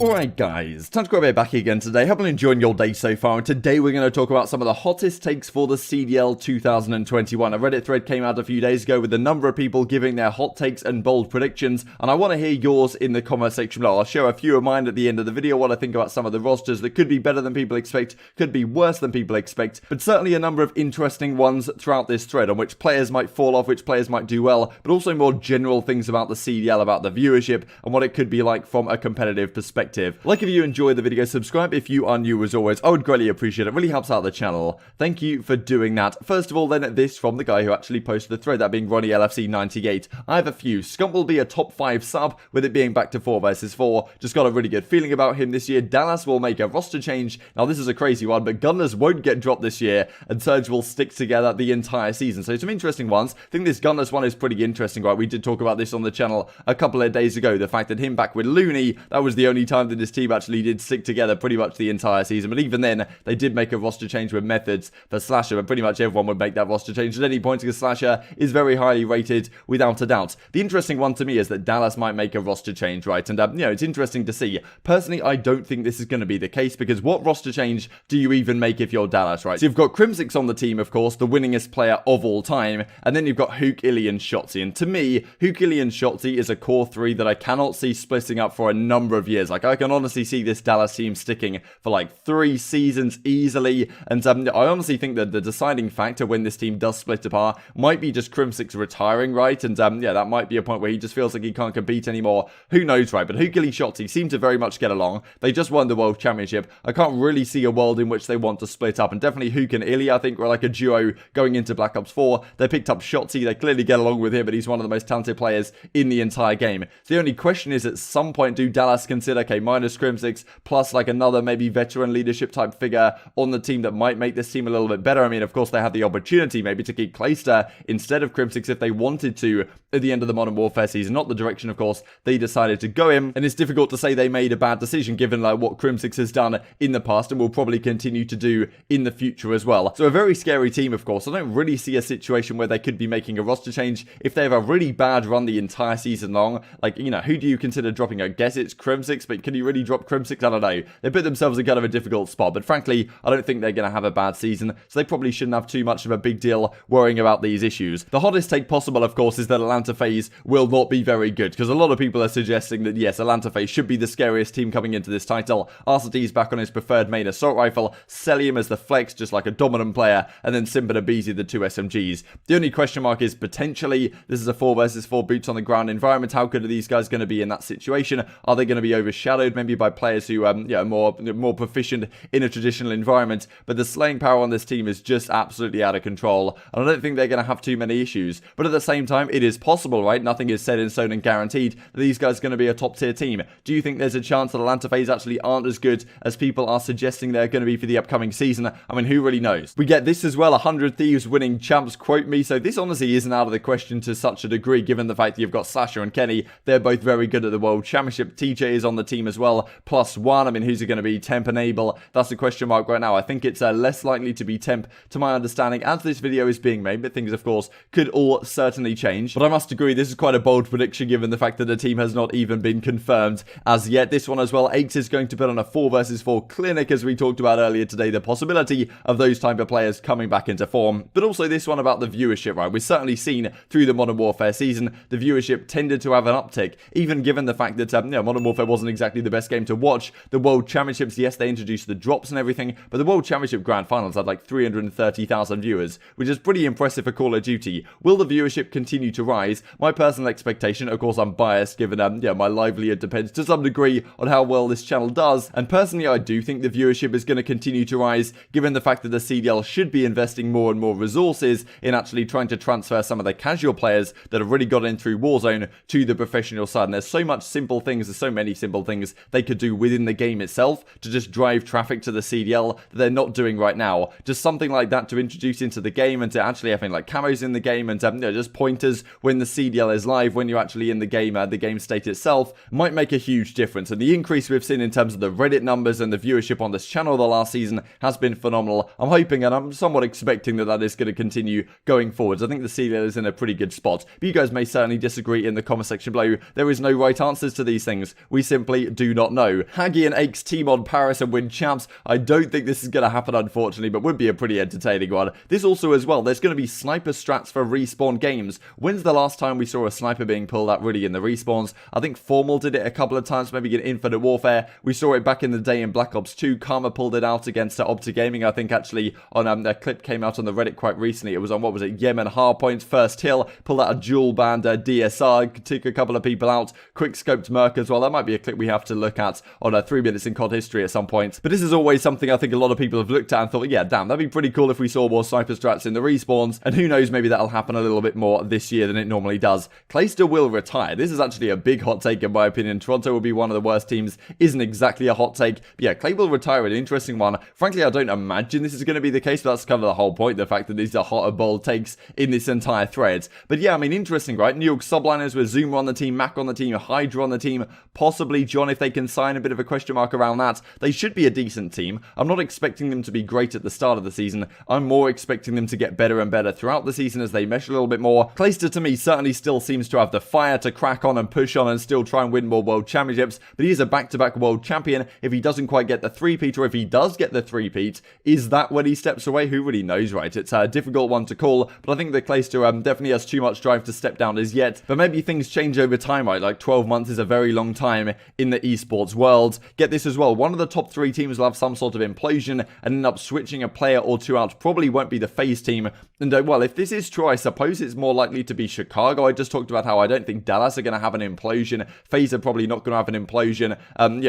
Alright guys, time to go back again today. Hope you're enjoying your day so far, and today we're going to talk about some of the hottest takes for the CDL 2021. A Reddit thread came out a few days ago with a number of people giving their hot takes and bold predictions, and I want to hear yours in the comment section below. I'll share a few of mine at the end of the video, what I think about some of the rosters that could be better than people expect, could be worse than people expect, but certainly a number of interesting ones throughout this thread on which players might fall off, which players might do well, but also more general things about the CDL, about the viewership, and what it could be like from a competitive perspective. Like if you enjoyed the video, subscribe if you are new as always. I would greatly appreciate it. It really helps out the channel. Thank you for doing that. First of all, then, this from the guy who actually posted the thread, that being Ronnie LFC 98. I have a few. Scump will be a top 5 sub, with it being back to 4 versus 4. Just got a really good feeling about him this year. Dallas will make a roster change. Now, this is a crazy one, but Gunless won't get dropped this year, and Surge will stick together the entire season. So some interesting ones. I think this Gunless one is pretty interesting, right? We did talk about this on the channel a couple of days ago. The fact that him back with Looney, that was the only time that this team actually did stick together pretty much the entire season. But even then, they did make a roster change with methods for Slasher, but pretty much everyone would make that roster change at any point because Slasher is very highly rated without a doubt. The interesting one to me is that Dallas might make a roster change, right? And, you know, it's interesting to see. Personally, I don't think this is going to be the case because what roster change do you even make if you're Dallas, right? So you've got Crimsix on the team, of course, the winningest player of all time, and then you've got Hook, Illy, and Shotzi. And to me, Hook, Illy, and Shotzi is a core 3 that I cannot see splitting up for a number of years. Like, I can honestly see this Dallas team sticking for like 3 seasons easily, and I honestly think that the deciding factor when this team does split apart might be just Crimsix retiring, right? And yeah, that might be a point where he just feels like he can't compete anymore. Who knows, right? But Hook, Illy, Shotzi seem to very much get along. They just won the World Championship. I can't really see a world in which they want to split up, and definitely Hook and Illy, I think, were like a duo going into Black Ops 4. They picked up Shotzi. They clearly get along with him, but he's one of the most talented players in the entire game. So the only question is, at some point, do Dallas consider, okay, minus Crimsix, plus like another maybe veteran leadership type figure on the team that might make this team a little bit better? I mean, of course, they have the opportunity maybe to keep Clayster instead of Crimsix if they wanted to at the end of the Modern Warfare season. Not the direction, of course, they decided to go in, and it's difficult to say they made a bad decision given like what Crimsix has done in the past and will probably continue to do in the future as well. So a very scary team, of course. I don't really see a situation where they could be making a roster change if they have a really bad run the entire season long. Like, you know, who do you consider dropping? I guess it's Crimsix, but can you really drop Crimsix? I don't know. They put themselves in kind of a difficult spot, but frankly, I don't think they're going to have a bad season, so they probably shouldn't have too much of a big deal worrying about these issues. The hottest take possible, of course, is that Atlanta FaZe will not be very good, because a lot of people are suggesting that, yes, Atlanta FaZe should be the scariest team coming into this title. RCD's back on his preferred main assault rifle, Celium as the flex, just like a dominant player, and then Simp and Abizi, the 2 SMGs. The only question mark is potentially, this is a 4 versus 4 boots on the ground environment. How good are these guys going to be in that situation? Are they going to be overshadowed maybe by players who are more proficient in a traditional environment? But the slaying power on this team is just absolutely out of control, and I don't think they're going to have too many issues. But at the same time, it is possible, right? Nothing is set in stone and guaranteed that these guys are going to be a top tier team. Do you think there's a chance that Atlanta FaZe actually aren't as good as people are suggesting they're going to be for the upcoming season? I mean, who really knows? We get this as well, 100 Thieves winning champs, quote me. So this honestly isn't out of the question to such a degree, given the fact that you've got Slasher and Kenny. They're both very good at the World Championship. TJ is on the team as well, plus Juan. I mean, who's it going to be? Temp and Abel? That's a question mark right now. I think it's less likely to be Temp, to my understanding, as this video is being made, but things, of course, could all certainly change. But I must agree, this is quite a bold prediction given the fact that the team has not even been confirmed as yet. This one as well, 8 is going to put on a 4 versus 4 clinic, as we talked about earlier today, the possibility of those type of players coming back into form. But also this one about the viewership, right? We've certainly seen through the Modern Warfare season, the viewership tended to have an uptick, even given the fact that Modern Warfare wasn't exactly the best game to watch. The World Championships, yes, they introduced the drops and everything, but the World Championship Grand Finals had like 330,000 viewers, which is pretty impressive for Call of Duty. Will the viewership continue to rise? My personal expectation, of course I'm biased given my livelihood depends to some degree on how well this channel does, and personally I do think the viewership is going to continue to rise given the fact that the CDL should be investing more and more resources in actually trying to transfer some of the casual players that have really got in through Warzone to the professional side. And there's so much simple things, there's so many simple things they could do within the game itself to just drive traffic to the CDL that they're not doing right now. Just something like that to introduce into the game, and to actually have like camos in the game, and just pointers when the CDL is live, when you're actually in the game state itself, might make a huge difference. And the increase we've seen in terms of the Reddit numbers and the viewership on this channel the last season has been phenomenal. I'm hoping and I'm somewhat expecting that is going to continue going forwards. I think the CDL is in a pretty good spot, but you guys may certainly disagree in the comment section below. There is no right answers to these things. We simply honestly do not know. Haggy and Aches team on Paris and win champs. I don't think this is going to happen, unfortunately, but would be a pretty entertaining one. This also as well, there's going to be sniper strats for respawn games. When's the last time we saw a sniper being pulled out really in the respawns? I think Formal did it a couple of times, maybe in Infinite Warfare. We saw it back in the day in Black Ops 2. Karma pulled it out against Opti Gaming, I think, actually, on their clip came out on the Reddit quite recently. It was on, what was it, Yemen Hardpoint, first hill, pulled out a dual band DSR, took a couple of people out, quick scoped Merc as well. That might be a clip we have to look at on 3 minutes in COD history at some point. But this is always something I think a lot of people have looked at and thought, yeah, damn, that'd be pretty cool if we saw more sniper strats in the respawns. And who knows, maybe that'll happen a little bit more this year than it normally does. Clayster will retire. This is actually a big hot take in my opinion. Toronto will be one of the worst teams. Isn't exactly a hot take. But yeah, Clay will retire, an interesting one. Frankly, I don't imagine this is going to be the case, but that's kind of the whole point, the fact that these are hot and bold takes in this entire thread. But yeah, I mean, interesting, right? New York subliners with Zoomer on the team, Mac on the team, Hydra on the team, possibly John if they can sign, a bit of a question mark around that. They should be a decent team. I'm not expecting them to be great at the start of the season. I'm more expecting them to get better and better throughout the season as they mesh a little bit more. Clayster to me certainly still seems to have the fire to crack on and push on and still try and win more world championships, but he is a back-to-back world champion. If he doesn't quite get the three-peat, or if he does get the three-peat, is that when he steps away? Who really knows, right? It's a difficult one to call, but I think that Clayster definitely has too much drive to step down as yet, but maybe things change over time, right? Like 12 months is a very long time in the esports world. Get this as well, one of the top 3 teams will have some sort of implosion and end up switching a player or 2 out. Probably won't be the FaZe team, and well, if this is true, I suppose it's more likely to be Chicago. I just talked about how I don't think Dallas are going to have an implosion. FaZe are probably not going to have an implosion.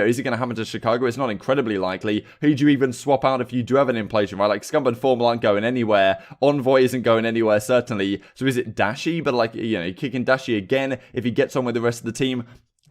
Is it going to happen to Chicago? It's not incredibly likely. Who do you even swap out if you do have an implosion, right? Like, Scump and Formal aren't going anywhere. Envoy isn't going anywhere, certainly. So is it Dashy? But like, kicking Dashy again if he gets on with the rest of the team.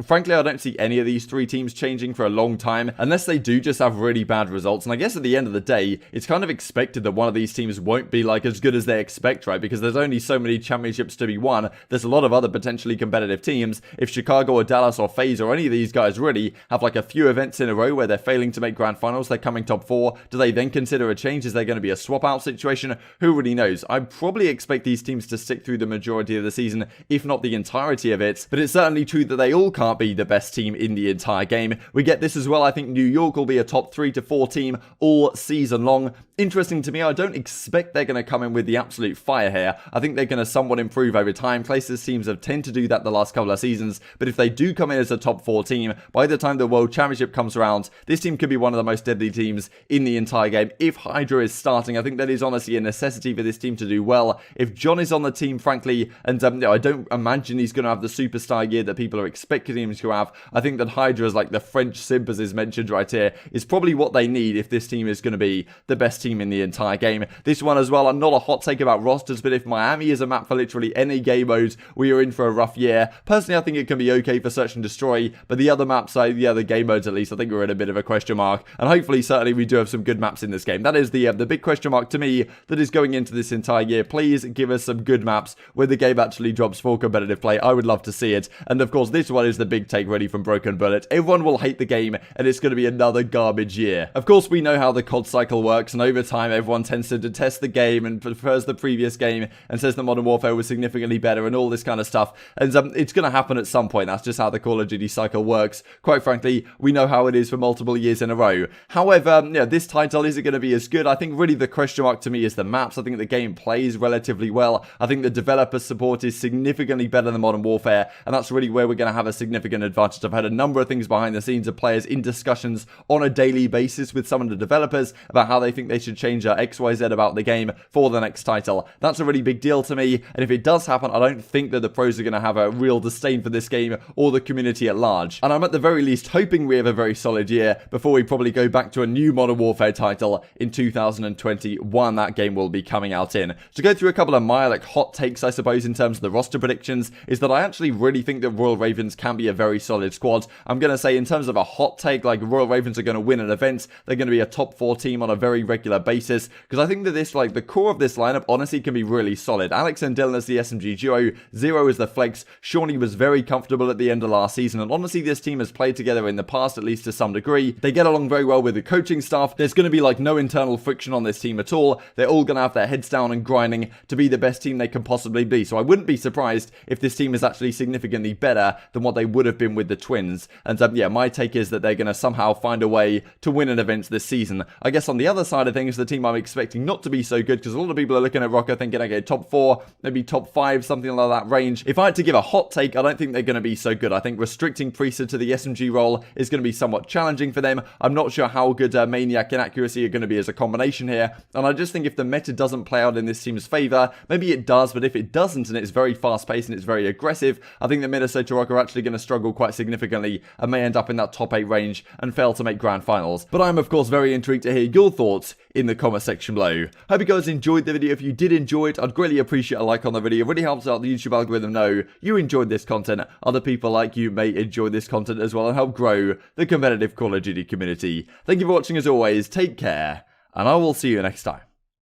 Frankly, I don't see any of these 3 teams changing for a long time, unless they do just have really bad results. And I guess at the end of the day, it's kind of expected that one of these teams won't be like as good as they expect, right? Because there's only so many championships to be won. There's a lot of other potentially competitive teams. If Chicago or Dallas or FaZe or any of these guys really have like a few events in a row where they're failing to make grand finals, they're coming top 4, do they then consider a change? Is there going to be a swap out situation? Who really knows? I probably expect these teams to stick through the majority of the season, if not the entirety of it. But it's certainly true that they all can't be the best team in the entire game. We get this as well. I think New York will be a top 3 to 4 team all season long. Interesting to me, I don't expect they're going to come in with the absolute fire here. I think they're going to somewhat improve over time. Clayster's teams have tended to do that the last couple of seasons, but if they do come in as a top 4 team, by the time the World Championship comes around, this team could be one of the most deadly teams in the entire game. If Hydra is starting, I think that is honestly a necessity for this team to do well. If John is on the team, frankly, and I don't imagine he's going to have the superstar year that people are expecting him to have. I think that Hydra is like the French Simp, as is mentioned right here, is probably what they need if this team is going to be the best team in the entire game. This one as well, I'm not a hot take about rosters, but if Miami is a map for literally any game mode, we are in for a rough year. Personally, I think it can be okay for Search and Destroy, but the other maps, the other game modes at least, I think we're in a bit of a question mark, and hopefully, certainly, we do have some good maps in this game. That is the big question mark to me that is going into this entire year. Please give us some good maps where the game actually drops for competitive play. I would love to see it, and of course, this one is the big take ready from Broken Bullet. Everyone will hate the game, and it's going to be another garbage year. Of course, we know how the COD cycle works, and over time, everyone tends to detest the game and prefers the previous game and says that Modern Warfare was significantly better and all this kind of stuff. And it's going to happen at some point. That's just how the Call of Duty cycle works. Quite frankly, we know how it is for multiple years in a row. However, this title, is it going to be as good? I think really the question mark to me is the maps. I think the game plays relatively well. I think the developer support is significantly better than Modern Warfare, and that's really where we're going to have a significant advantage. I've had a number of things behind the scenes of players in discussions on a daily basis with some of the developers about how they think they should change XYZ about the game for the next title. That's a really big deal to me, and if it does happen, I don't think that the pros are going to have a real disdain for this game or the community at large. And I'm at the very least hoping we have a very solid year before we probably go back to a new Modern Warfare title in 2021. That game will be coming out in. To go through a couple of my hot takes, I suppose, in terms of the roster predictions, is that I actually really think that Royal Ravens can be a very solid squad. I'm going to say in terms of a hot take, like Royal Ravens are going to win an event. They're going to be a top 4 team on a very regular basis, because I think that this, the core of this lineup honestly can be really solid. Alex and Dylan as the SMG duo, Zero as the flex. Shawnee was very comfortable at the end of last season, and honestly this team has played together in the past, at least to some degree. They get along very well with the coaching staff. There's going to be no internal friction on this team at all. They're all going to have their heads down and grinding to be the best team they can possibly be. So I wouldn't be surprised if this team is actually significantly better than what they would have been with the Twins. And yeah, my take is that they're going to somehow find a way to win an event this season. I guess on the other side of things, the team I'm expecting not to be so good, because a lot of people are looking at Rocker thinking, okay, top 4, maybe top 5, something like that range. If I had to give a hot take, I don't think they're going to be so good. I think restricting Priesthood to the SMG role is going to be somewhat challenging for them. I'm not sure how good Maniac and Accuracy are going to be as a combination here, and I just think if the meta doesn't play out in this team's favor, maybe it does, but if it doesn't and it's very fast-paced and it's very aggressive, I think the Minnesota Rock are actually going to struggle quite significantly and may end up in that top 8 range and fail to make grand finals. But I'm of course very intrigued to hear your thoughts in the comment section below. Hope you guys enjoyed the video. If you did enjoy it, I'd greatly appreciate a like on the video. It really helps out the YouTube algorithm know you enjoyed this content. Other people like you may enjoy this content as well and help grow the competitive Call of Duty community. Thank you for watching as always, take care, and I will see you next time.